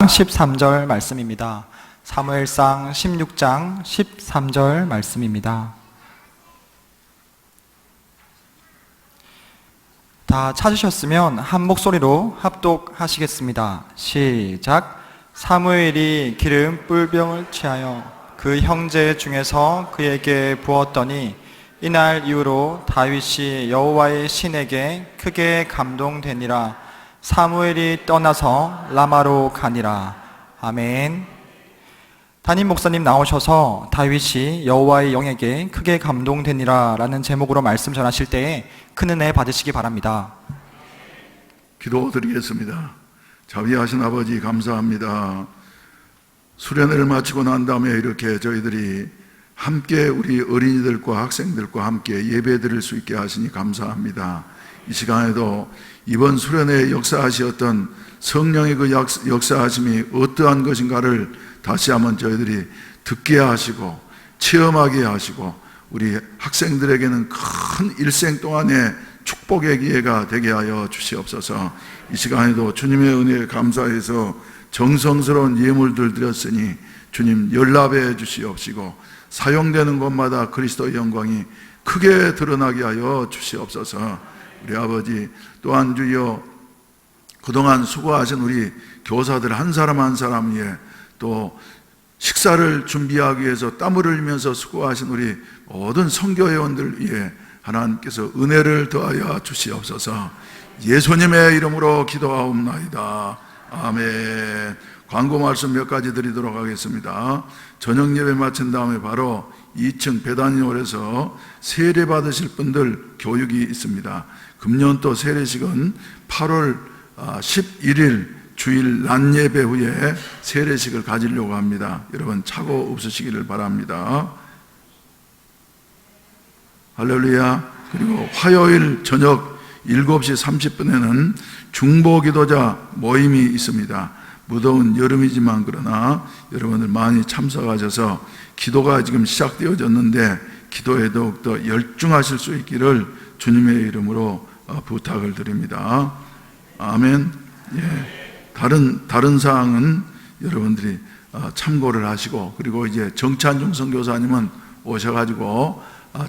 13절 말씀입니다. 사무엘상 16장 13절 말씀입니다. 다 찾으셨으면 한 목소리로 합독하시겠습니다. 시작. 사무엘이 기름 뿔병을 취하여 그 형제 중에서 그에게 부었더니 이날 이후로 다윗이 여호와의 신에게 크게 감동되니라. 사무엘이 떠나서 라마로 가니라. 아멘. 담임 목사님 나오셔서 다윗이 여호와의 영에게 크게 감동되니라 라는 제목으로 말씀 전하실 때에 큰 은혜 받으시기 바랍니다. 기도드리겠습니다. 자비하신 아버지 감사합니다. 수련회를 마치고 난 다음에 이렇게 저희들이 함께 우리 어린이들과 학생들과 함께 예배 드릴 수 있게 하시니 감사합니다. 이 시간에도 이번 수련회에 역사하셨던 성령의 그 역사하심이 어떠한 것인가를 다시 한번 저희들이 듣게 하시고 체험하게 하시고 우리 학생들에게는 큰 일생 동안의 축복의 기회가 되게 하여 주시옵소서. 이 시간에도 주님의 은혜에 감사해서 정성스러운 예물들 드렸으니 주님 연락해 주시옵시고 사용되는 곳마다 그리스도의 영광이 크게 드러나게 하여 주시옵소서. 우리 아버지 또한 주여 그동안 수고하신 우리 교사들 한 사람 한 사람 위에 또 식사를 준비하기 위해서 땀을 흘리면서 수고하신 우리 모든 선교회원들 위해 하나님께서 은혜를 더하여 주시옵소서. 예수님의 이름으로 기도하옵나이다. 아멘. 광고 말씀 몇 가지 드리도록 하겠습니다. 저녁 예배 마친 다음에 바로 2층 배단위홀에서 세례 받으실 분들 교육이 있습니다. 금년도 세례식은 8월 11일 주일 낮 예배 후에 세례식을 가지려고 합니다. 여러분 착오 없으시기를 바랍니다. 할렐루야. 그리고 화요일 저녁 7시 30분에는 중보기도자 모임이 있습니다. 무더운 여름이지만 그러나 여러분들 많이 참석하셔서 기도가 지금 시작되어졌는데 기도에 더욱더 열중하실 수 있기를 주님의 이름으로 부탁을 드립니다. 아멘. 예. 다른 사항은 여러분들이 참고를 하시고, 그리고 이제 정찬중 선교사님은 오셔가지고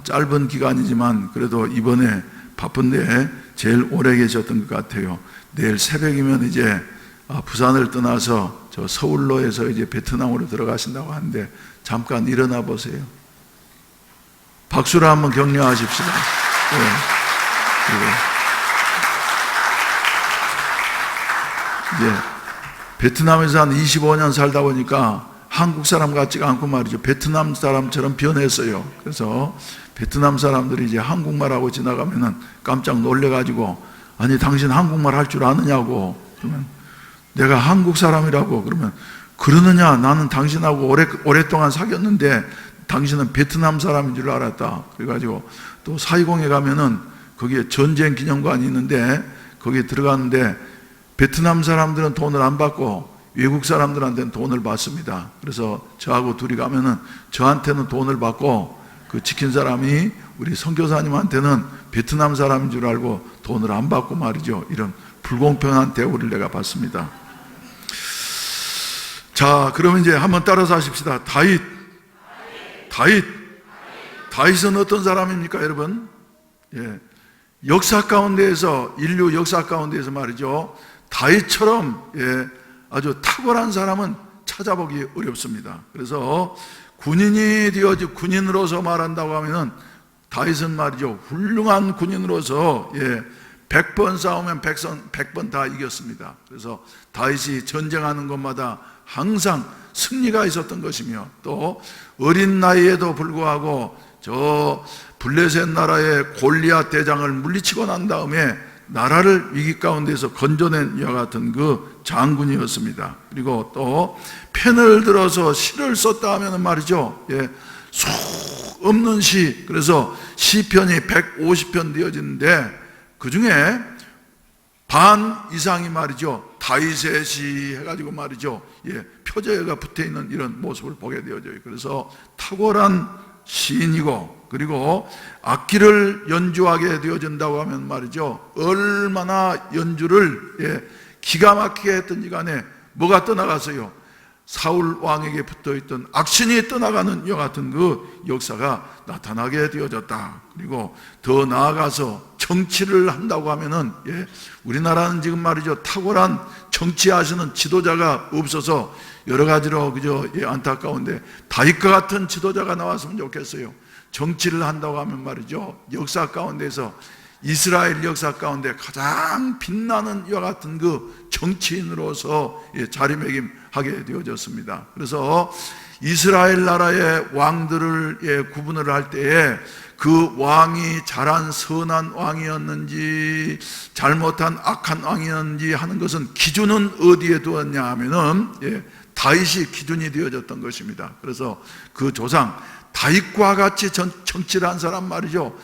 짧은 기간이지만 그래도 이번에 바쁜데 제일 오래 계셨던 것 같아요. 내일 새벽이면 이제 부산을 떠나서 저 서울로에서 이제 베트남으로 들어가신다고 하는데 잠깐 일어나 보세요. 박수로 한번 격려하십시다. 네. 이제 베트남에서 한 25년 살다 보니까 한국 사람 같지가 않고 말이죠. 베트남 사람처럼 변했어요. 그래서 베트남 사람들이 이제 한국말하고 지나가면은 깜짝 놀래가지고, 아니 당신 한국말 할 줄 아느냐고. 그러면 내가 한국 사람이라고. 그러면 그러느냐, 나는 당신하고 오랫동안 사귀었는데 당신은 베트남 사람인 줄 알았다. 그래가지고 또 사이공에 가면은 거기에 전쟁 기념관이 있는데 거기에 들어가는데 베트남 사람들은 돈을 안 받고 외국 사람들한테는 돈을 받습니다. 그래서 저하고 둘이 가면은 저한테는 돈을 받고 그 지킨 사람이 우리 선교사님한테는 베트남 사람인 줄 알고 돈을 안 받고 말이죠. 이런 불공평한 대우를 내가 받습니다. 자, 그러면 이제 한번 따라서 하십시다. 다윗은 어떤 사람입니까, 여러분? 예. 역사 가운데에서, 인류 역사 가운데에서 말이죠. 다윗처럼 아주 탁월한 사람은 찾아보기 어렵습니다. 그래서 군인이 되어지 군인으로서 말한다고 하면은 다윗은 말이죠. 훌륭한 군인으로서 100번 싸우면 100번 다 이겼습니다. 그래서 다윗이 전쟁하는 곳마다 항상 승리가 있었던 것이며, 또 어린 나이에도 불구하고 저 블레셋 나라의 골리앗 대장을 물리치고 난 다음에 나라를 위기 가운데서 건져낸 이와 같은 그 장군이었습니다. 그리고 또 펜을 들어서 시를 썼다 하면 말이죠. 수 없는 시, 그래서 시편이 150편 되어지는데 그 중에 반 이상이 말이죠. 다윗의 시 해가지고 말이죠. 표제가 붙어 있는 이런 모습을 보게 되어져요. 그래서 탁월한 시인이고, 그리고 악기를 연주하게 되어진다고 하면 말이죠. 얼마나 연주를 기가 막히게 했던지 간에 뭐가 떠나갔어요? 사울 왕에게 붙어있던 악신이 떠나가는 이와 같은 그 역사가 나타나게 되어졌다. 그리고 더 나아가서 정치를 한다고 하면은, 우리나라는 지금 말이죠, 탁월한 정치하시는 지도자가 없어서 여러 가지로 그저 안타까운데 다윗과 같은 지도자가 나왔으면 좋겠어요. 정치를 한다고 하면 말이죠, 역사 가운데서 이스라엘 역사 가운데 가장 빛나는 이와 같은 그 정치인으로서 자리매김하게 되어졌습니다. 그래서 이스라엘 나라의 왕들을 구분을 할 때에 그 왕이 잘한 선한 왕이었는지 잘못한 악한 왕이었는지 하는 것은 기준은 어디에 두었냐 하면은 다윗이 기준이 되어졌던 것입니다. 그래서 그 조상 다윗과 같이 정치를 한 사람 말이죠,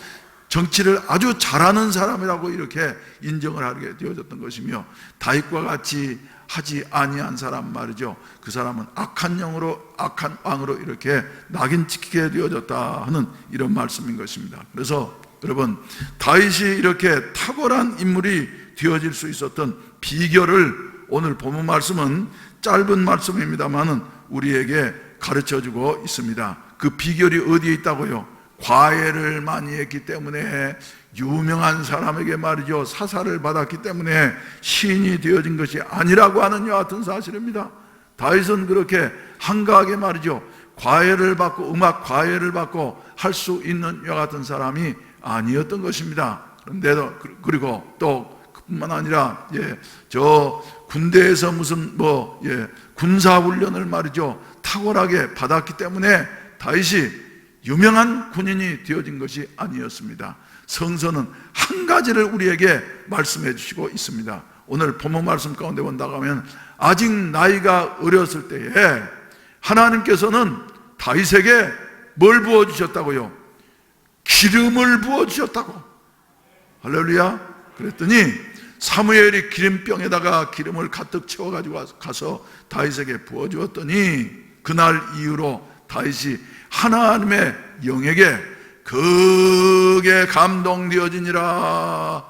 정치를 아주 잘하는 사람이라고 이렇게 인정을 하게 되어졌던 것이며, 다윗과 같이 하지 아니한 사람 말이죠, 그 사람은 악한 영으로 악한 왕으로 이렇게 낙인 찍히게 되어졌다 하는 이런 말씀인 것입니다. 그래서 여러분, 다윗이 이렇게 탁월한 인물이 되어질 수 있었던 비결을 오늘 본문 말씀은 짧은 말씀입니다만은 우리에게 가르쳐주고 있습니다. 그 비결이 어디에 있다고요? 과외를 많이 했기 때문에, 유명한 사람에게 말이죠, 사사를 받았기 때문에 시인이 되어진 것이 아니라고 하는 이와 같은 사실입니다. 다윗은 그렇게 한가하게 말이죠, 과외를 받고 음악 과외를 받고 할 수 있는 이와 같은 사람이 아니었던 것입니다. 그런데도 그리고 또 그뿐만 아니라 저 군대에서 무슨 군사훈련을 말이죠, 탁월하게 받았기 때문에 다윗이 유명한 군인이 되어진 것이 아니었습니다. 성서는 한 가지를 우리에게 말씀해 주시고 있습니다. 오늘 본문 말씀 가운데 본다고 하면, 아직 나이가 어렸을 때에 하나님께서는 다윗에게 뭘 부어주셨다고요? 기름을 부어주셨다고. 할렐루야. 그랬더니 사무엘이 기름병에다가 기름을 가득 채워가지고 가서 다윗에게 부어주었더니, 그날 이후로 다윗이 하나님의 영에게 크게 감동되어지니라.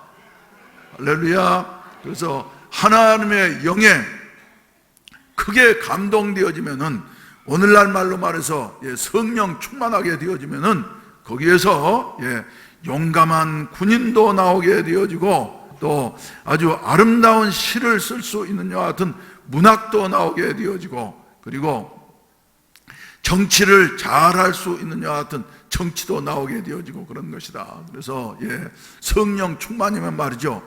할렐루야. 그래서 하나님의 영에 크게 감동되어지면은, 오늘날 말로 말해서 성령 충만하게 되어지면은 거기에서 용감한 군인도 나오게 되어지고, 또 아주 아름다운 시를 쓸 수 있는 여와 같은 문학도 나오게 되어지고, 그리고 정치를 잘할 수 있는 여와 같은 정치도 나오게 되어지고 그런 것이다. 그래서 성령 충만이면 말이죠,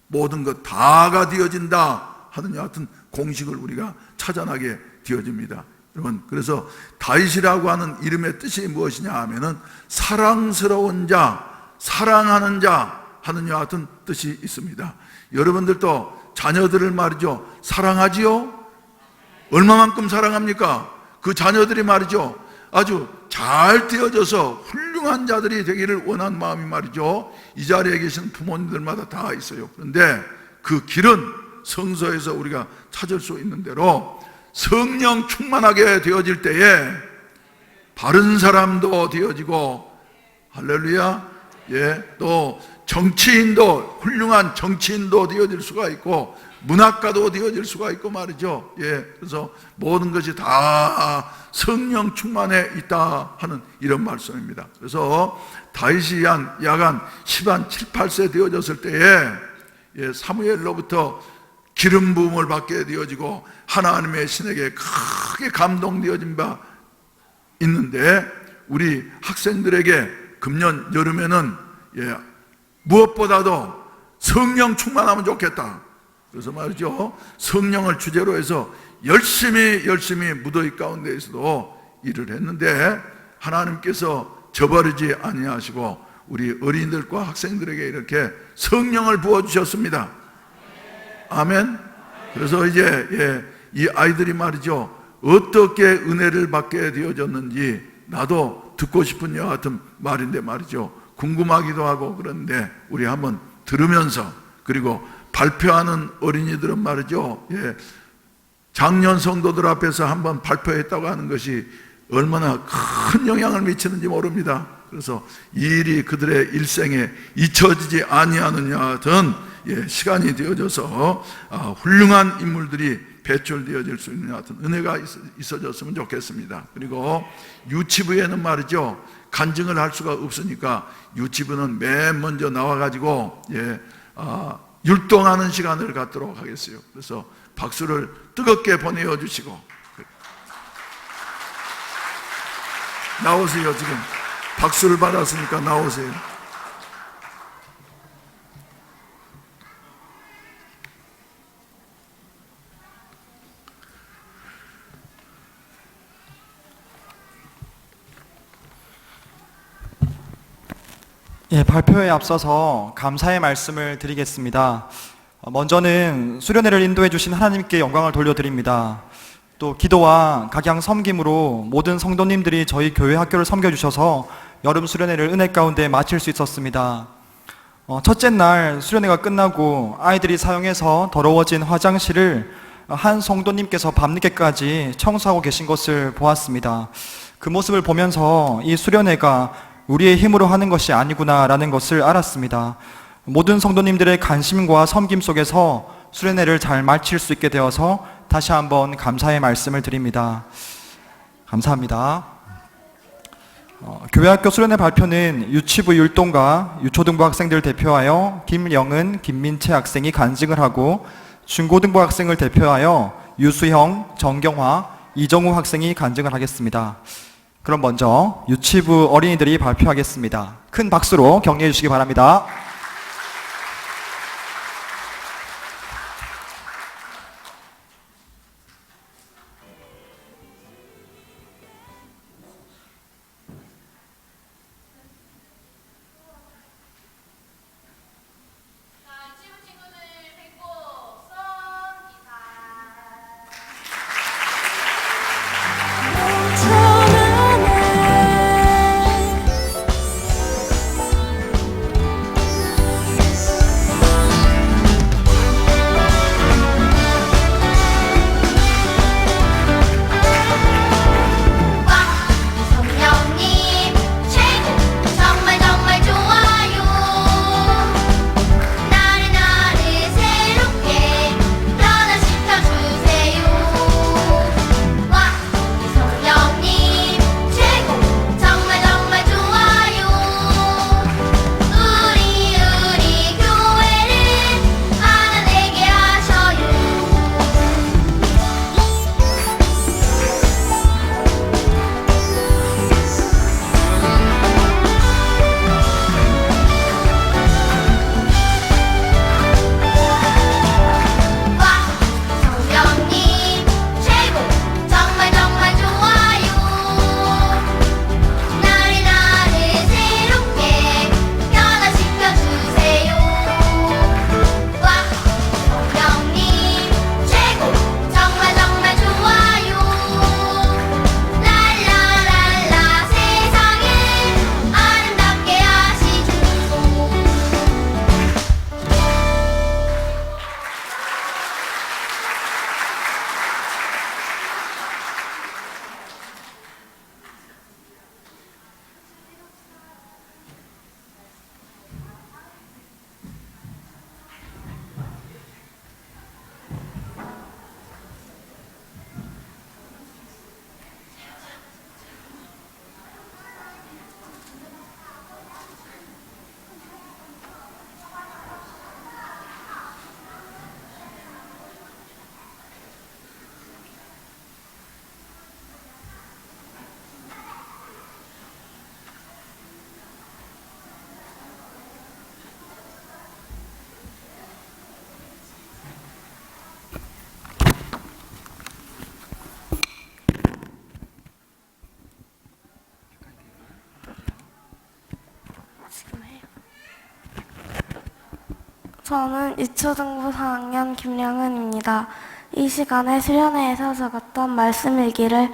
모든 것 다가 되어진다 하는 여와 같은 공식을 우리가 찾아나게 되어집니다. 여러분, 그래서 다윗이라고 하는 이름의 뜻이 무엇이냐 하면은 사랑스러운 자, 사랑하는 자 하는 여와 같은 뜻이 있습니다. 여러분들도 자녀들을 말이죠, 사랑하지요? 얼마만큼 사랑합니까? 그 자녀들이 말이죠, 아주 잘 되어져서 훌륭한 자들이 되기를 원하는 마음이 말이죠, 이 자리에 계신 부모님들마다 다 있어요. 그런데 그 길은 성서에서 우리가 찾을 수 있는 대로 성령 충만하게 되어질 때에 바른 사람도 되어지고, 할렐루야, 또 정치인도, 훌륭한 정치인도 되어질 수가 있고, 문학가도 되어질 수가 있고 말이죠. 그래서 모든 것이 다 성령 충만에 있다 하는 이런 말씀입니다. 그래서 다윗이 약 10한 7, 8세 되어졌을 때에 사무엘로부터 기름 부음을 받게 되어지고 하나님의 신에게 크게 감동되어진 바 있는데, 우리 학생들에게 금년 여름에는 무엇보다도 성령 충만하면 좋겠다. 그래서 말이죠, 성령을 주제로 해서 열심히 무더위 가운데에서도 일을 했는데, 하나님께서 저버리지 아니하시고 우리 어린이들과 학생들에게 이렇게 성령을 부어주셨습니다. 아멘. 그래서 이제 이 아이들이 말이죠, 어떻게 은혜를 받게 되어졌는지 나도 듣고 싶은 여와 같은 말인데 말이죠, 궁금하기도 하고. 그런데 우리 한번 들으면서, 그리고 발표하는 어린이들은 말이죠, 작년 성도들 앞에서 한번 발표했다고 하는 것이 얼마나 큰 영향을 미치는지 모릅니다. 그래서 이 일이 그들의 일생에 잊혀지지 아니하느냐 하던 시간이 되어져서 훌륭한 인물들이 배출되어질 수 있는 하여튼 은혜가 있어졌으면 좋겠습니다. 그리고 유치부에는 말이죠, 간증을 할 수가 없으니까 유치부는 맨 먼저 나와가지고 율동하는 시간을 갖도록 하겠어요. 그래서 박수를 뜨겁게 보내어 주시고 나오세요. 지금 박수를 받았으니까 나오세요. 예, 발표에 앞서서 감사의 말씀을 드리겠습니다. 먼저는 수련회를 인도해 주신 하나님께 영광을 돌려드립니다. 또 기도와 각양 섬김으로 모든 성도님들이 저희 교회 학교를 섬겨주셔서 여름 수련회를 은혜 가운데 마칠 수 있었습니다. 첫째 날 수련회가 끝나고 아이들이 사용해서 더러워진 화장실을 한 성도님께서 밤늦게까지 청소하고 계신 것을 보았습니다. 그 모습을 보면서 이 수련회가 우리의 힘으로 하는 것이 아니구나라는 것을 알았습니다. 모든 성도님들의 관심과 섬김 속에서 수련회를 잘 마칠 수 있게 되어서 다시 한번 감사의 말씀을 드립니다. 감사합니다. 교회학교 수련회 발표는 유치부 율동과 유초등부 학생들을 대표하여 김영은, 김민채 학생이 간증을 하고, 중고등부 학생을 대표하여 유수형, 정경화, 이정우 학생이 간증을 하겠습니다. 그럼 먼저 유치부 어린이들이 발표하겠습니다. 큰 박수로 격려해 주시기 바랍니다. 저는 유초등부 4학년 김량은입니다. 이 시간에 수련회에서 적었던 말씀 일기를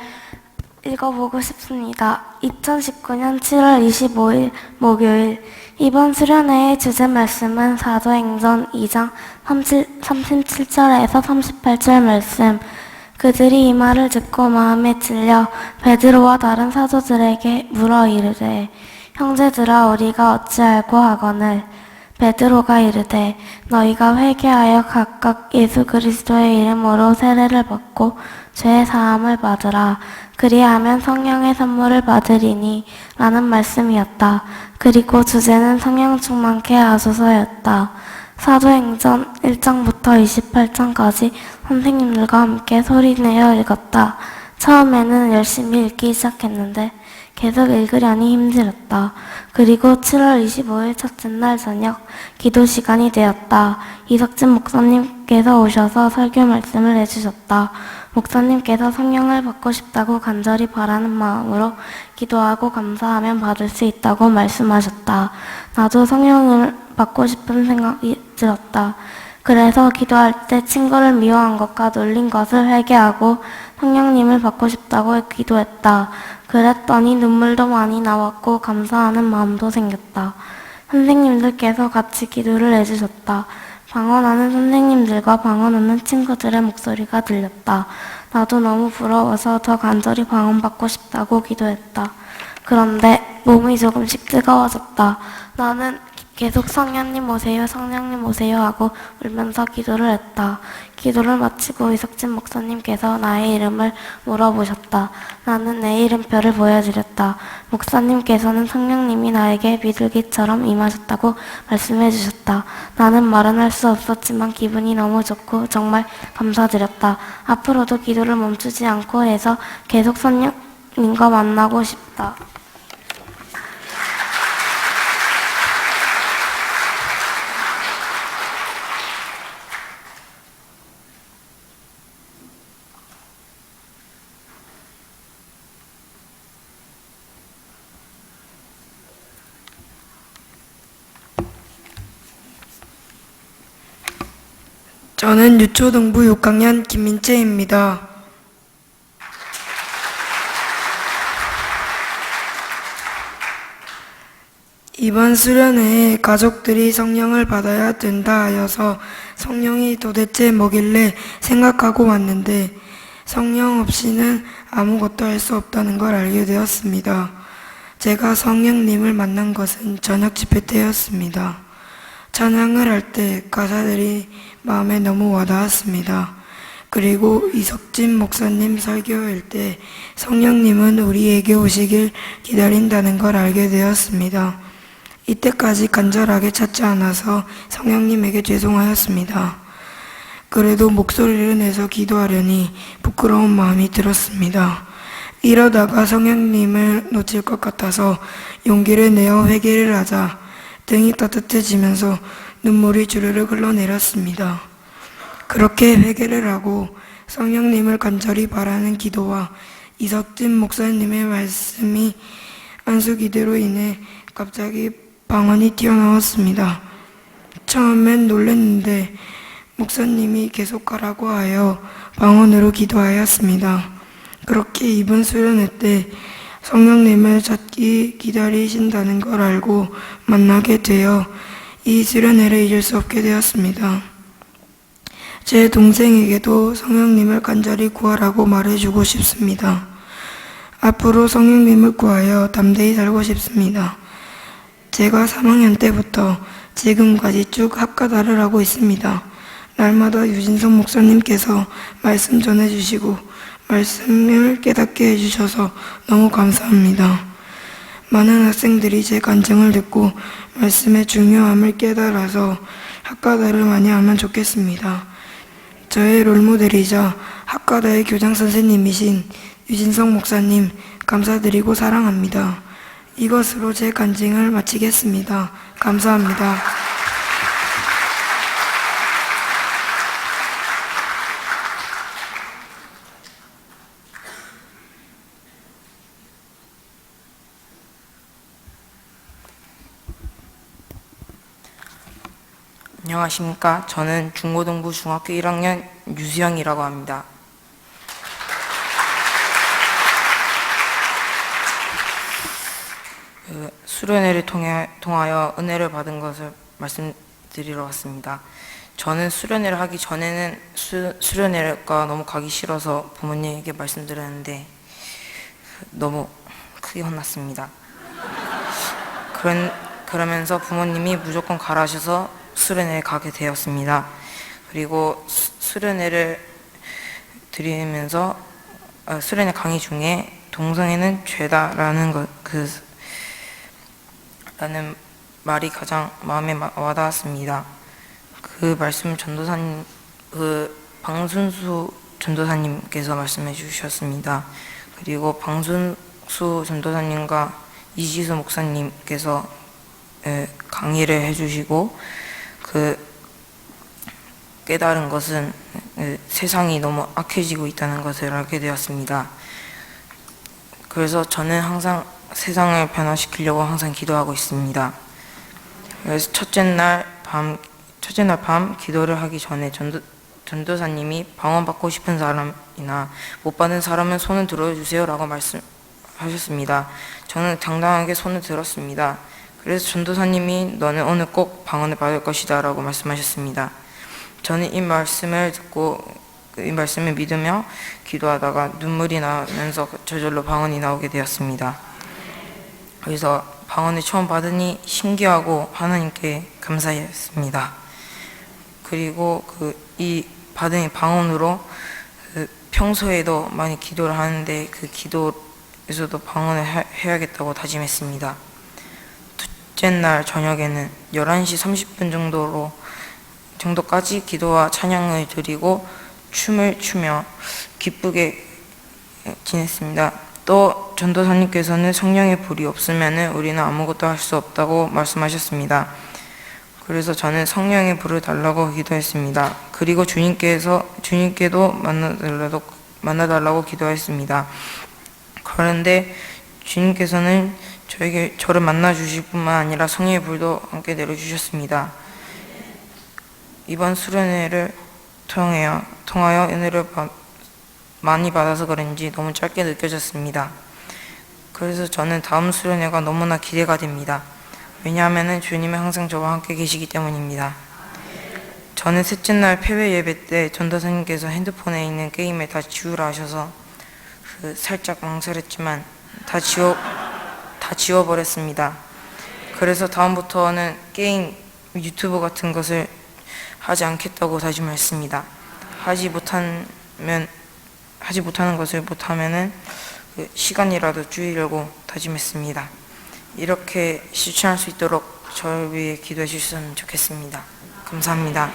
읽어보고 싶습니다. 2019년 7월 25일 목요일, 이번 수련회의 주제 말씀은 사도행전 2장 37절에서 38절 말씀. 그들이 이 말을 듣고 마음에 찔려 베드로와 다른 사도들에게 물어 이르되, 형제들아, 우리가 어찌할꼬 하거늘. 베드로가 이르되 너희가 회개하여 각각 예수 그리스도의 이름으로 세례를 받고 죄의 사함을 받으라. 그리하면 성령의 선물을 받으리니 라는 말씀이었다. 그리고 주제는 성령 충만케 하소서였다. 사도행전 1장부터 28장까지 선생님들과 함께 소리내어 읽었다. 처음에는 열심히 읽기 시작했는데 계속 읽으려니 힘들었다. 그리고 7월 25일 첫째 날 저녁 기도 시간이 되었다. 이석진 목사님께서 오셔서 설교 말씀을 해주셨다. 목사님께서 성령을 받고 싶다고 간절히 바라는 마음으로 기도하고 감사하면 받을 수 있다고 말씀하셨다. 나도 성령을 받고 싶은 생각이 들었다. 그래서 기도할 때 친구를 미워한 것과 놀린 것을 회개하고 성령님을 받고 싶다고 기도했다. 그랬더니 눈물도 많이 나왔고 감사하는 마음도 생겼다. 선생님들께서 같이 기도를 해주셨다. 방언하는 선생님들과 방언하는 친구들의 목소리가 들렸다. 나도 너무 부러워서 더 간절히 방언받고 싶다고 기도했다. 그런데 몸이 조금씩 뜨거워졌다. 나는 계속 성령님 오세요, 성령님 오세요 하고 울면서 기도를 했다. 기도를 마치고 이석진 목사님께서 나의 이름을 물어보셨다. 나는 내 이름표를 보여드렸다. 목사님께서는 성령님이 나에게 비둘기처럼 임하셨다고 말씀해 주셨다. 나는 말은 할 수 없었지만 기분이 너무 좋고 정말 감사드렸다. 앞으로도 기도를 멈추지 않고 해서 계속 성령님과 만나고 싶다. 저는 유초등부 6학년 김민채입니다. 이번 수련회에 가족들이 성령을 받아야 된다 하여서 성령이 도대체 뭐길래 생각하고 왔는데 성령 없이는 아무것도 할 수 없다는 걸 알게 되었습니다. 제가 성령님을 만난 것은 저녁 집회 때였습니다. 찬양을 할 때 가사들이 마음에 너무 와닿았습니다. 그리고 이석진 목사님 설교할 때 성령님은 우리에게 오시길 기다린다는 걸 알게 되었습니다. 이때까지 간절하게 찾지 않아서 성령님에게 죄송하였습니다. 그래도 목소리를 내서 기도하려니 부끄러운 마음이 들었습니다. 이러다가 성령님을 놓칠 것 같아서 용기를 내어 회개를 하자 등이 따뜻해지면서 눈물이 주르륵 흘러내렸습니다. 그렇게 회개를 하고 성령님을 간절히 바라는 기도와 이석진 목사님의 말씀이 안수기도로 인해 갑자기 방언이 튀어나왔습니다. 처음엔 놀랐는데 목사님이 계속 가라고 하여 방언으로 기도하였습니다. 그렇게 이번 수련회 때 성령님을 찾기 기다리신다는 걸 알고 만나게 되어 이 수련회를 잊을 수 없게 되었습니다. 제 동생에게도 성령님을 간절히 구하라고 말해주고 싶습니다. 앞으로 성령님을 구하여 담대히 살고 싶습니다. 제가 3학년 때부터 지금까지 쭉 학가다를 하고 있습니다. 날마다 유진성 목사님께서 말씀 전해주시고 말씀을 깨닫게 해주셔서 너무 감사합니다. 많은 학생들이 제 간증을 듣고 말씀의 중요함을 깨달아서 학가다를 많이 하면 좋겠습니다. 저의 롤모델이자 학가다의 교장 선생님이신 유진성 목사님 감사드리고 사랑합니다. 이것으로 제 간증을 마치겠습니다. 감사합니다. 안녕하십니까. 저는 중고등부 중학교 1학년 유수영이라고 합니다. 수련회를 통하여 은혜를 받은 것을 말씀드리러 왔습니다. 저는 수련회를 하기 전에는 수련회가 너무 가기 싫어서 부모님에게 말씀드렸는데 그러면서 부모님이 무조건 가라 하셔서 수련회에 가게 되었습니다. 그리고 수련회를 드리면서 수련회 강의 중에 동성애는 죄다라는 라는 말이 가장 마음에 와닿았습니다. 그 말씀 전도사님, 방순수 전도사님께서 말씀해 주셨습니다. 그리고 방순수 전도사님과 이지수 목사님께서 강의를 해주시고 깨달은 것은 세상이 너무 악해지고 있다는 것을 알게 되었습니다. 그래서 저는 항상 세상을 변화시키려고 항상 기도하고 있습니다. 그래서 첫째 날 밤 기도를 하기 전에 전도사님이 방언받고 싶은 사람이나 못 받은 사람은 손을 들어주세요 라고 말씀하셨습니다. 저는 당당하게 손을 들었습니다. 그래서 전도사님이 너는 오늘 꼭 방언을 받을 것이다 라고 말씀하셨습니다. 저는 이 말씀을 듣고 이 말씀을 믿으며 기도하다가 눈물이 나면서 저절로 방언이 나오게 되었습니다. 그래서 방언을 처음 받으니 신기하고 하나님께 감사했습니다. 그리고 이 받은 방언으로 평소에도 많이 기도를 하는데 그 기도에서도 방언을 해야겠다고 다짐했습니다. 둘째 날 저녁에는 11시 30분 정도까지 기도와 찬양을 드리고 춤을 추며 기쁘게 지냈습니다. 또 전도사님께서는 성령의 불이 없으면 우리는 아무것도 할 수 없다고 말씀하셨습니다. 그래서 저는 성령의 불을 달라고 기도했습니다. 그리고 주님께도 만나달라고 기도했습니다. 그런데 주님께서는 저를 만나 주실 뿐만 아니라 성령의 불도 함께 내려주셨습니다. 이번 수련회를 통하여 은혜를 많이 받아서 그런지 너무 짧게 느껴졌습니다. 그래서 저는 다음 수련회가 너무나 기대가 됩니다. 왜냐하면 주님은 항상 저와 함께 계시기 때문입니다. 저는 셋째 날 패배 예배 때 전도사님께서 핸드폰에 있는 게임을 다 지우라 하셔서 살짝 망설였지만 다 지워버렸습니다. 그래서 다음부터는 게임, 유튜브 같은 것을 하지 않겠다고 다짐했습니다. 하지 못하는 것을 못하면은 시간이라도 줄이려고 다짐했습니다. 이렇게 실천할 수 있도록 저를 위해 기도해 주셨으면 좋겠습니다. 감사합니다.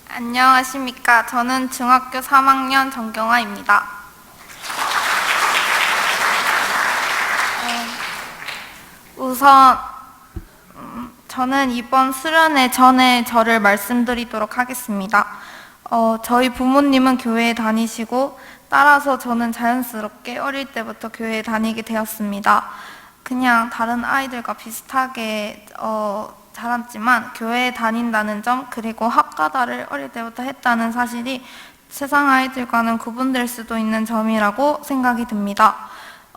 안녕하십니까. 저는 중학교 3학년 정경화입니다. 우선 저는 이번 수련회 전에 저를 말씀드리도록 하겠습니다. 저희 부모님은 교회에 다니시고 따라서 저는 자연스럽게 어릴 때부터 교회에 다니게 되었습니다. 그냥 다른 아이들과 비슷하게 자랐지만 교회에 다닌다는 점, 그리고 학가다를 어릴 때부터 했다는 사실이 세상 아이들과는 구분될 수도 있는 점이라고 생각이 듭니다.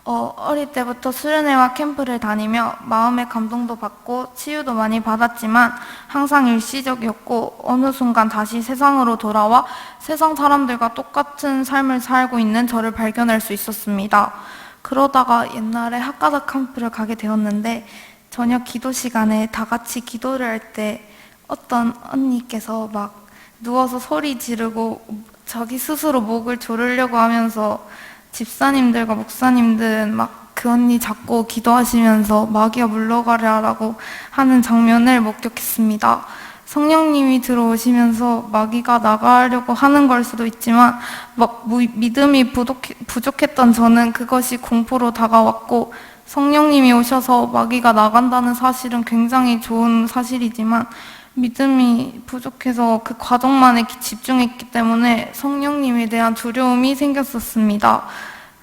어릴 때부터 수련회와 캠프를 다니며 마음의 감동도 받고 치유도 많이 받았지만 항상 일시적이었고 어느 순간 다시 세상으로 돌아와 세상 사람들과 똑같은 삶을 살고 있는 저를 발견할 수 있었습니다. 그러다가 옛날에 학가다 캠프를 가게 되었는데 저녁 기도 시간에 다 같이 기도를 할 때 어떤 언니께서 막 누워서 소리 지르고 자기 스스로 목을 조르려고 하면서 집사님들과 목사님들은 막 그 언니 잡고 기도하시면서 마귀야 물러가라라고 하는 장면을 목격했습니다. 성령님이 들어오시면서 마귀가 나가려고 하는 걸 수도 있지만 막 믿음이 부족했던 저는 그것이 공포로 다가왔고, 성령님이 오셔서 마귀가 나간다는 사실은 굉장히 좋은 사실이지만 믿음이 부족해서 그 과정만에 집중했기 때문에 성령님에 대한 두려움이 생겼었습니다.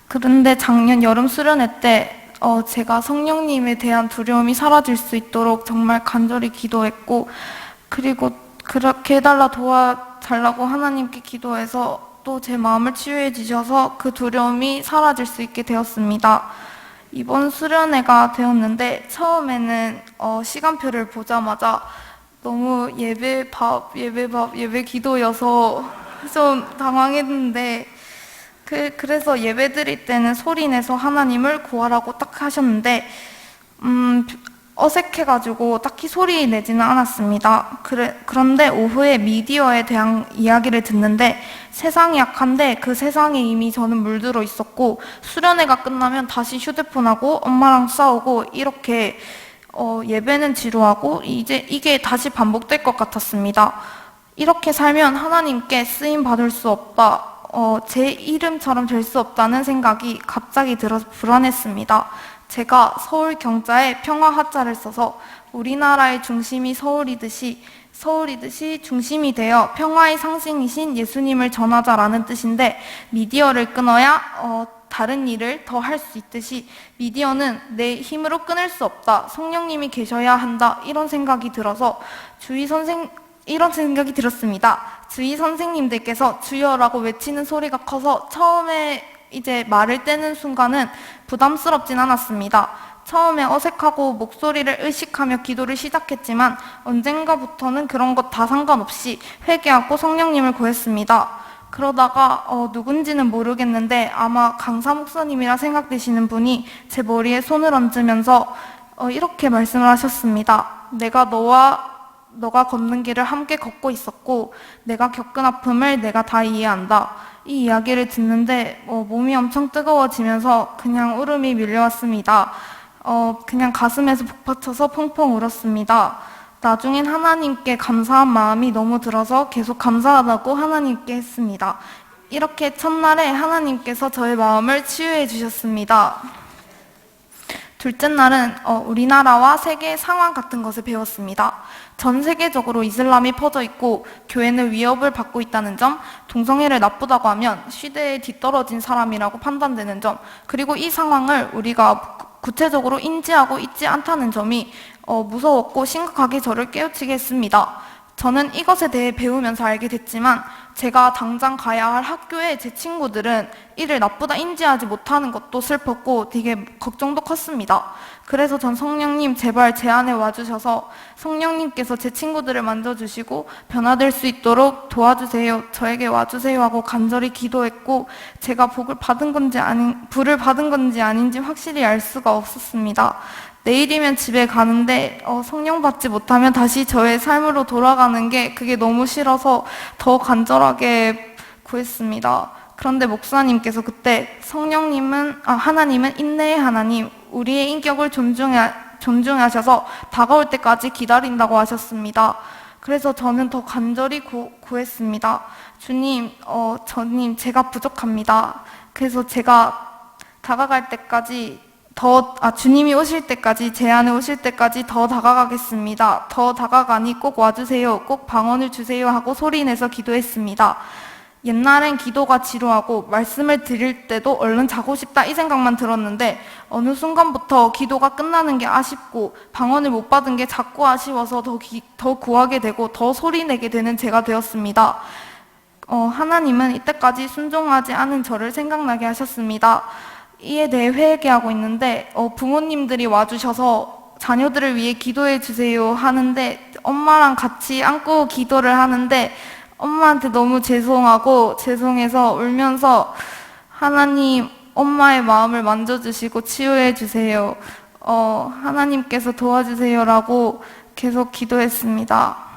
그런데 작년 여름 수련회 때 제가 성령님에 대한 두려움이 사라질 수 있도록 정말 간절히 기도했고, 그리고 그렇게 해달라 도와달라고 하나님께 기도해서 또 제 마음을 치유해 주셔서 그 두려움이 사라질 수 있게 되었습니다. 이번 수련회가 되었는데 처음에는 시간표를 보자마자 너무 예배 기도여서 좀 당황했는데 그래서 예배 드릴 때는 소리 내서 하나님을 구하라고 딱 하셨는데 어색해가지고 딱히 소리 내지는 않았습니다. 그런데 오후에 미디어에 대한 이야기를 듣는데 세상이 약한데 그 세상에 이미 저는 물들어 있었고 수련회가 끝나면 다시 휴대폰하고 엄마랑 싸우고 이렇게 예배는 지루하고 이제 이게 다시 반복될 것 같았습니다. 이렇게 살면 하나님께 쓰임 받을 수 없다. 제 이름처럼 될 수 없다는 생각이 갑자기 들어서 불안했습니다. 제가 서울 경자에 평화 하자를 써서 우리나라의 중심이 서울이듯이 중심이 되어 평화의 상징이신 예수님을 전하자라는 뜻인데 미디어를 끊어야 다른 일을 더 할 수 있듯이 미디어는 내 힘으로 끊을 수 없다. 성령님이 계셔야 한다. 이런 생각이 들었습니다. 주위 선생님들께서 주여라고 외치는 소리가 커서 처음에 이제 말을 떼는 순간은 부담스럽진 않았습니다. 처음에 어색하고 목소리를 의식하며 기도를 시작했지만 언젠가부터는 그런 것 다 상관없이 회개하고 성령님을 구했습니다. 그러다가 누군지는 모르겠는데 아마 강사 목사님이라 생각되시는 분이 제 머리에 손을 얹으면서 이렇게 말씀을 하셨습니다. 내가 너가 걷는 길을 함께 걷고 있었고 내가 겪은 아픔을 내가 다 이해한다. 이 이야기를 듣는데 몸이 엄청 뜨거워지면서 그냥 울음이 밀려왔습니다. 그냥 가슴에서 북받쳐서 펑펑 울었습니다. 나중엔 하나님께 감사한 마음이 너무 들어서 계속 감사하다고 하나님께 했습니다. 이렇게 첫날에 하나님께서 저의 마음을 치유해 주셨습니다. 둘째 날은 우리나라와 세계의 상황 같은 것을 배웠습니다. 전 세계적으로 이슬람이 퍼져 있고 교회는 위협을 받고 있다는 점, 동성애를 나쁘다고 하면 시대에 뒤떨어진 사람이라고 판단되는 점, 그리고 이 상황을 우리가 구체적으로 인지하고 있지 않다는 점이 무서웠고 심각하게 저를 깨우치게 했습니다. 저는 이것에 대해 배우면서 알게 됐지만 제가 당장 가야 할 학교에 제 친구들은 이를 나쁘다 인지하지 못하는 것도 슬펐고 되게 걱정도 컸습니다. 그래서 전 성령님 제발 제 안에 와주셔서 성령님께서 제 친구들을 만져주시고 변화될 수 있도록 도와주세요. 저에게 와주세요 하고 간절히 기도했고 제가 불을 받은 건지 아닌지 확실히 알 수가 없었습니다. 내일이면 집에 가는데 성령 받지 못하면 다시 저의 삶으로 돌아가는 게 그게 너무 싫어서 더 간절하게 구했습니다. 그런데 목사님께서 그때 하나님은 인내의 하나님, 우리의 인격을 존중하셔서 다가올 때까지 기다린다고 하셨습니다. 그래서 저는 더 간절히 구했습니다. 주님, 제가 부족합니다. 그래서 제가 다가갈 때까지 주님이 오실 때까지, 제 안에 오실 때까지 더 다가가겠습니다. 더 다가가니 꼭 와주세요. 꼭 방언을 주세요 하고 소리내서 기도했습니다. 옛날엔 기도가 지루하고 말씀을 드릴 때도 얼른 자고 싶다 이 생각만 들었는데 어느 순간부터 기도가 끝나는 게 아쉽고 방언을 못 받은 게 자꾸 아쉬워서 더 구하게 되고 더 소리내게 되는 제가 되었습니다. 하나님은 이때까지 순종하지 않은 저를 생각나게 하셨습니다. 이에 대해 회개하고 있는데 부모님들이 와주셔서 자녀들을 위해 기도해 주세요 하는데 엄마랑 같이 안고 기도를 하는데 엄마한테 너무 죄송해서 울면서 하나님 엄마의 마음을 만져주시고 치유해 주세요. 하나님께서 도와주세요라고 계속 기도했습니다.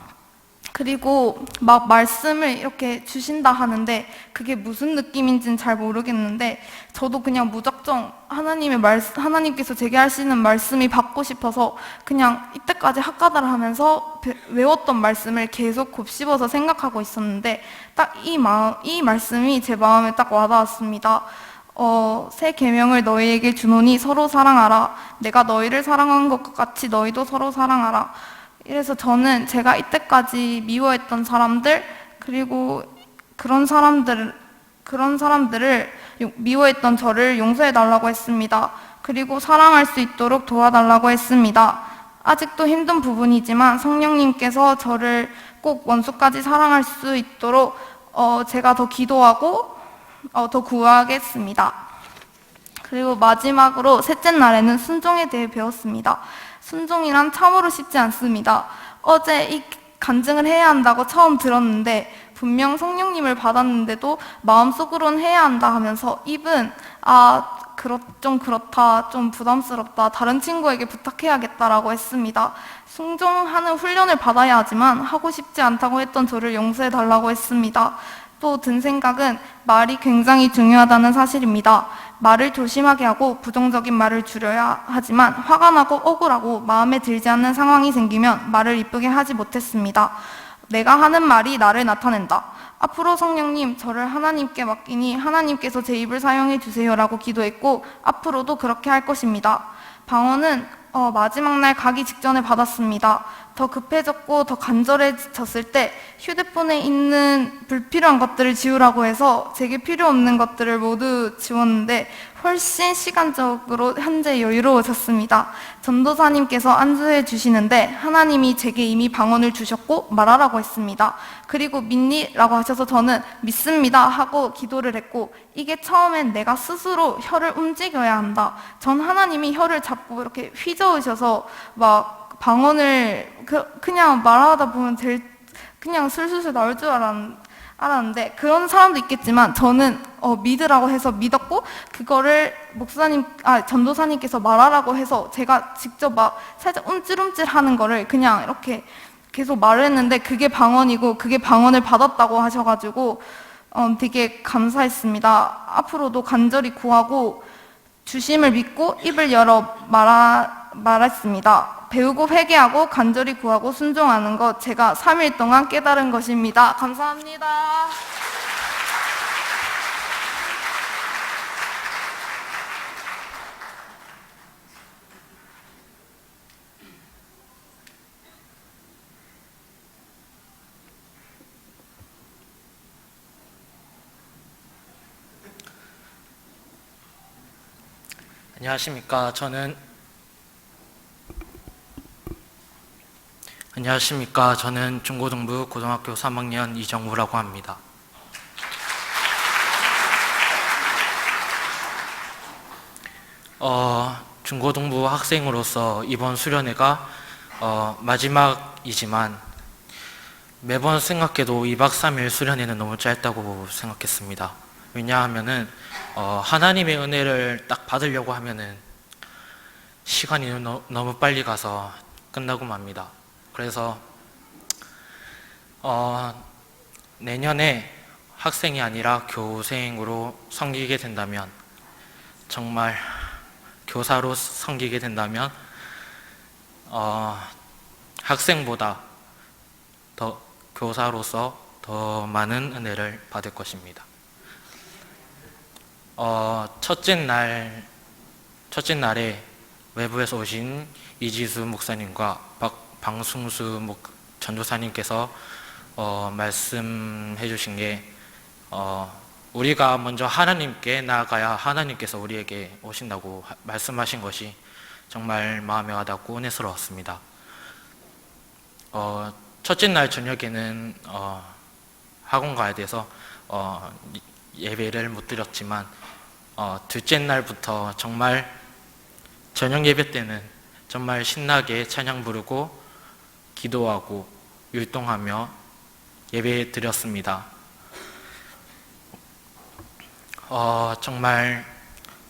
그리고 막 말씀을 이렇게 주신다 하는데 그게 무슨 느낌인지는 잘 모르겠는데 저도 그냥 무작정 하나님께서 제게 하시는 말씀이 받고 싶어서 그냥 이때까지 학가다를 하면서 외웠던 말씀을 계속 곱씹어서 생각하고 있었는데 딱 이 말씀이 제 마음에 딱 와닿았습니다. 새 계명을 너희에게 주노니 서로 사랑하라. 내가 너희를 사랑한 것 같이 너희도 서로 사랑하라. 이래서 저는 제가 이때까지 미워했던 사람들 그리고 그런 사람들을 미워했던 저를 용서해달라고 했습니다. 그리고 사랑할 수 있도록 도와달라고 했습니다. 아직도 힘든 부분이지만 성령님께서 저를 꼭 원수까지 사랑할 수 있도록 제가 더 기도하고 더 구하겠습니다. 그리고 마지막으로 셋째 날에는 순종에 대해 배웠습니다. 순종이란 참으로 쉽지 않습니다. 어제 이 간증을 해야 한다고 처음 들었는데 분명 성령님을 받았는데도 마음속으로는 해야 한다 하면서 입은 좀 그렇다, 좀 부담스럽다, 다른 친구에게 부탁해야겠다라고 했습니다. 순종하는 훈련을 받아야 하지만 하고 싶지 않다고 했던 저를 용서해달라고 했습니다. 또 든 생각은 말이 굉장히 중요하다는 사실입니다. 말을 조심하게 하고 부정적인 말을 줄여야 하지만 화가 나고 억울하고 마음에 들지 않는 상황이 생기면 말을 이쁘게 하지 못했습니다. 내가 하는 말이 나를 나타낸다. 앞으로 성령님 저를 하나님께 맡기니 하나님께서 제 입을 사용해 주세요라고 기도했고 앞으로도 그렇게 할 것입니다. 방언은 마지막 날 가기 직전에 받았습니다. 더 급해졌고 더 간절해졌을 때 휴대폰에 있는 불필요한 것들을 지우라고 해서 제게 필요 없는 것들을 모두 지웠는데 훨씬 시간적으로 현재 여유로워졌습니다. 전도사님께서 안수해 주시는데 하나님이 제게 이미 방언을 주셨고 말하라고 했습니다. 그리고 믿니? 라고 하셔서 저는 믿습니다 하고 기도를 했고 이게 처음엔 내가 스스로 혀를 움직여야 한다. 전 하나님이 혀를 잡고 이렇게 휘저으셔서 막 방언을 그냥 말하다 보면 그냥 술술술 나올 줄 알았는데 그런 사람도 있겠지만 저는 믿으라고 해서 믿었고 그거를 전도사님께서 말하라고 해서 제가 직접 막 살짝 움찔움찔 하는 거를 그냥 이렇게 계속 말을 했는데 그게 방언이고 그게 방언을 받았다고 하셔가지고 되게 감사했습니다. 앞으로도 간절히 구하고 주심을 믿고 입을 열어 말했습니다. 배우고 회개하고 간절히 구하고 순종하는 것 제가 3일 동안 깨달은 것입니다. 감사합니다. 안녕하십니까. 저는 중고등부 고등학교 3학년 이정우라고 합니다. 중고등부 학생으로서 이번 수련회가 마지막이지만 매번 생각해도 2박 3일 수련회는 너무 짧다고 생각했습니다. 왜냐하면은 하나님의 은혜를 딱 받으려고 하면은 시간이 너무 빨리 가서 끝나고 맙니다. 그래서 내년에 학생이 아니라 교생으로 섬기게 된다면, 정말 교사로 섬기게 된다면 학생보다 더 교사로서 더 많은 은혜를 받을 것입니다. 첫째 날에 외부에서 오신 이지수 목사님과 방승수 전도사님께서 말씀해 주신 게 우리가 먼저 하나님께 나아가야 하나님께서 우리에게 오신다고 말씀하신 것이 정말 마음에 와닿고 은혜스러웠습니다. 첫째 날 저녁에는 학원 가야 돼서 예배를 못 드렸지만 둘째 날부터 정말 저녁 예배 때는 정말 신나게 찬양 부르고 기도하고 율동하며 예배 드렸습니다. 정말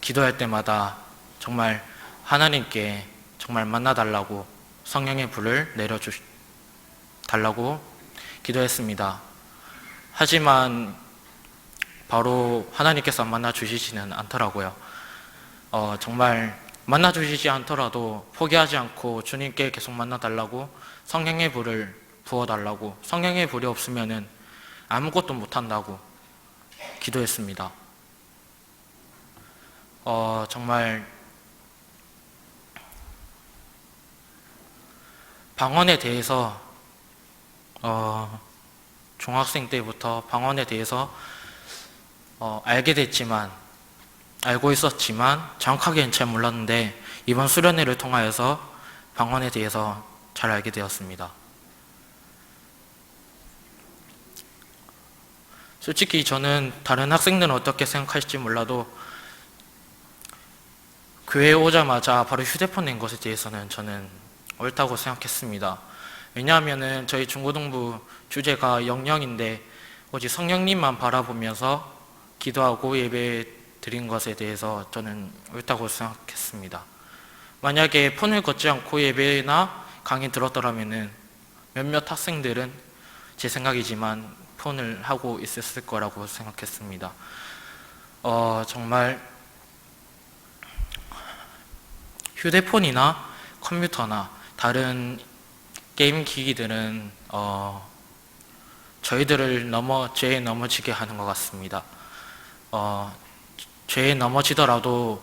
기도할 때마다 정말 하나님께 정말 만나달라고 성령의 불을 내려달라고 기도했습니다. 하지만 바로 하나님께서 만나주시지는 않더라고요. 정말 만나주시지 않더라도 포기하지 않고 주님께 계속 만나달라고 성령의 불을 부어달라고, 성령의 불이 없으면은 아무것도 못한다고 기도했습니다. 정말 방언에 대해서 중학생 때부터 방언에 대해서 알고 있었지만 정확하게는 잘 몰랐는데 이번 수련회를 통하여서 방언에 대해서 잘 알게 되었습니다. 솔직히 저는 다른 학생들은 어떻게 생각할지 몰라도 교회에 오자마자 바로 휴대폰 낸 것에 대해서는 저는 옳다고 생각했습니다. 왜냐하면은 저희 중고등부 주제가 영영인데 오직 성령님만 바라보면서 기도하고 예배 드린 것에 대해서 저는 옳다고 생각했습니다. 만약에 폰을 걷지 않고 예배나 강의 들었더라면은 몇몇 학생들은 제 생각이지만 폰을 하고 있었을 거라고 생각했습니다. 정말 휴대폰이나 컴퓨터나 다른 게임 기기들은 저희들을 죄에 넘어지게 하는 것 같습니다. 죄에 넘어지더라도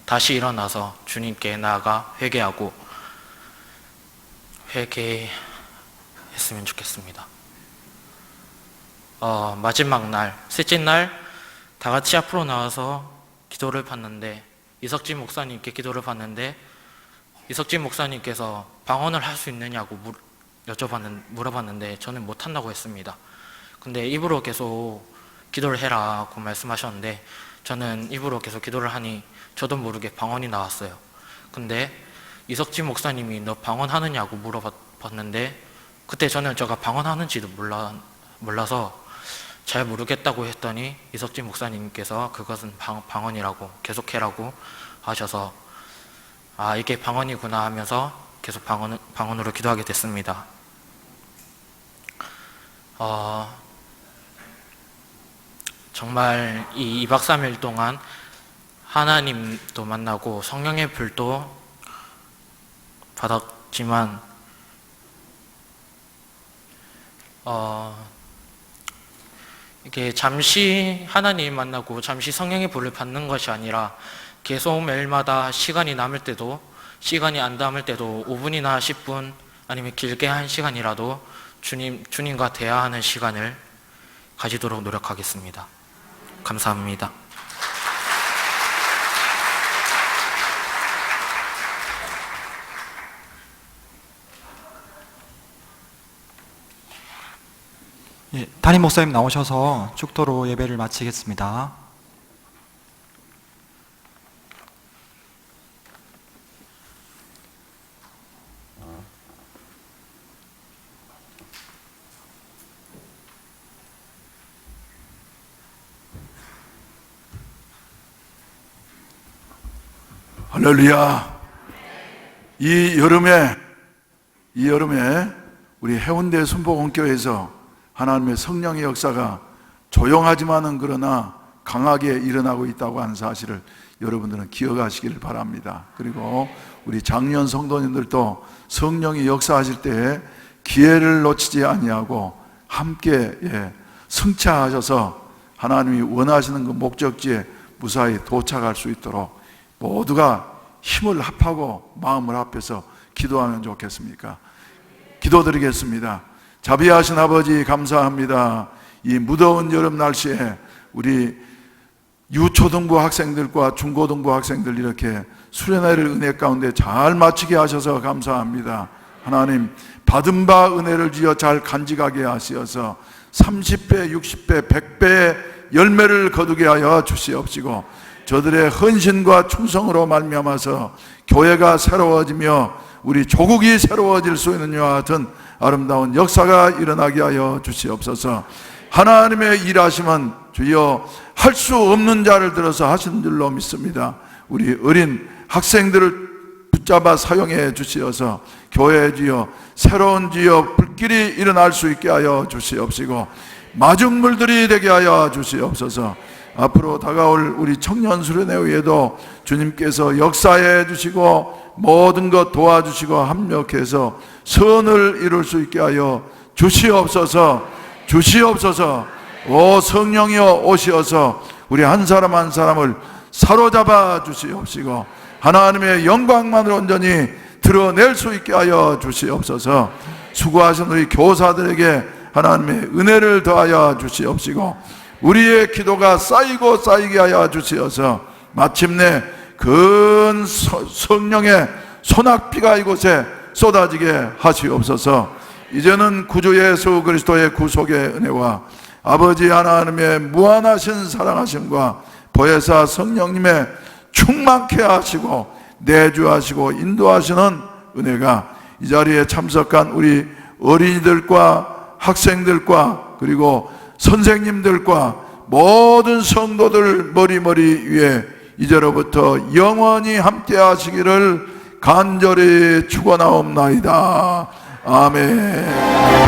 다시 일어나서 주님께 나아가 회개했으면 좋겠습니다. 마지막 날, 셋째 날 다 같이 앞으로 나와서 기도를 받는데 이석진 목사님께 기도를 받는데 이석진 목사님께서 방언을 할 수 있느냐고 물어봤는데 저는 못한다고 했습니다. 근데 입으로 계속 기도를 해라고 말씀하셨는데 저는 입으로 계속 기도를 하니 저도 모르게 방언이 나왔어요. 근데 이석진 목사님이 너 방언하느냐고 물어봤는데 그때 저는 제가 방언하는지도 몰라서 잘 모르겠다고 했더니 이석진 목사님께서 그것은 방언이라고 계속해라고 하셔서 이게 방언이구나 하면서 계속 방언으로 기도하게 됐습니다. 정말 이 2박 3일 동안 하나님도 만나고 성령의 불도 받았지만 이게 잠시 하나님 만나고 잠시 성령의 불을 받는 것이 아니라 계속 매일마다 시간이 남을 때도 시간이 안 남을 때도 5분이나 10분 아니면 길게 1시간이라도 주님과 대화하는 시간을 가지도록 노력하겠습니다. 감사합니다. 예, 담임 목사님 나오셔서 축도로 예배를 마치겠습니다. 할렐루야. 이 여름에 우리 해운대 순복음교회에서 하나님의 성령의 역사가 조용하지만은 그러나 강하게 일어나고 있다고 하는 사실을 여러분들은 기억하시기를 바랍니다. 그리고 우리 장년 성도님들도 성령이 역사하실 때에 기회를 놓치지 아니하고 함께 승차하셔서 하나님이 원하시는 그 목적지에 무사히 도착할 수 있도록 모두가 힘을 합하고 마음을 합해서 기도하면 좋겠습니까? 기도드리겠습니다. 자비하신 아버지 감사합니다. 이 무더운 여름 날씨에 우리 유초등부 학생들과 중고등부 학생들 이렇게 수련회를 은혜 가운데 잘 마치게 하셔서 감사합니다. 하나님 받은 바 은혜를 지어 잘 간직하게 하시어서 30배, 60배, 100배의 열매를 거두게 하여 주시옵시고 저들의 헌신과 충성으로 말미암아서 교회가 새로워지며 우리 조국이 새로워질 수 있는 이와 같은 아름다운 역사가 일어나게 하여 주시옵소서. 하나님의 일하심은 주여 할 수 없는 자를 들어서 하신 줄로 믿습니다. 우리 어린 학생들을 붙잡아 사용해 주시어서 교회 주여 새로운 주여 불길이 일어날 수 있게 하여 주시옵시고 마중물들이 되게 하여 주시옵소서. 앞으로 다가올 우리 청년 수련회에도 주님께서 역사해 주시고 모든 것 도와주시고 합력해서 선을 이룰 수 있게 하여 주시옵소서. 오 성령이여 오시어서 우리 한 사람 한 사람을 사로잡아 주시옵시고 하나님의 영광만을 온전히 드러낼 수 있게 하여 주시옵소서. 수고하신 우리 교사들에게 하나님의 은혜를 더하여 주시옵시고 우리의 기도가 쌓이고 쌓이게 하여 주시어서 마침내 큰 성령의 소낙비가 이곳에 쏟아지게 하시옵소서. 이제는 구주 예수 그리스도의 구속의 은혜와 아버지 하나님의 무한하신 사랑하심과 보혜사 성령님의 충만케 하시고 내주하시고 인도하시는 은혜가 이 자리에 참석한 우리 어린이들과 학생들과 그리고 선생님들과 모든 성도들 머리머리 위에 이제로부터 영원히 함께 하시기를 간절히 축원하옵나이다. 아멘.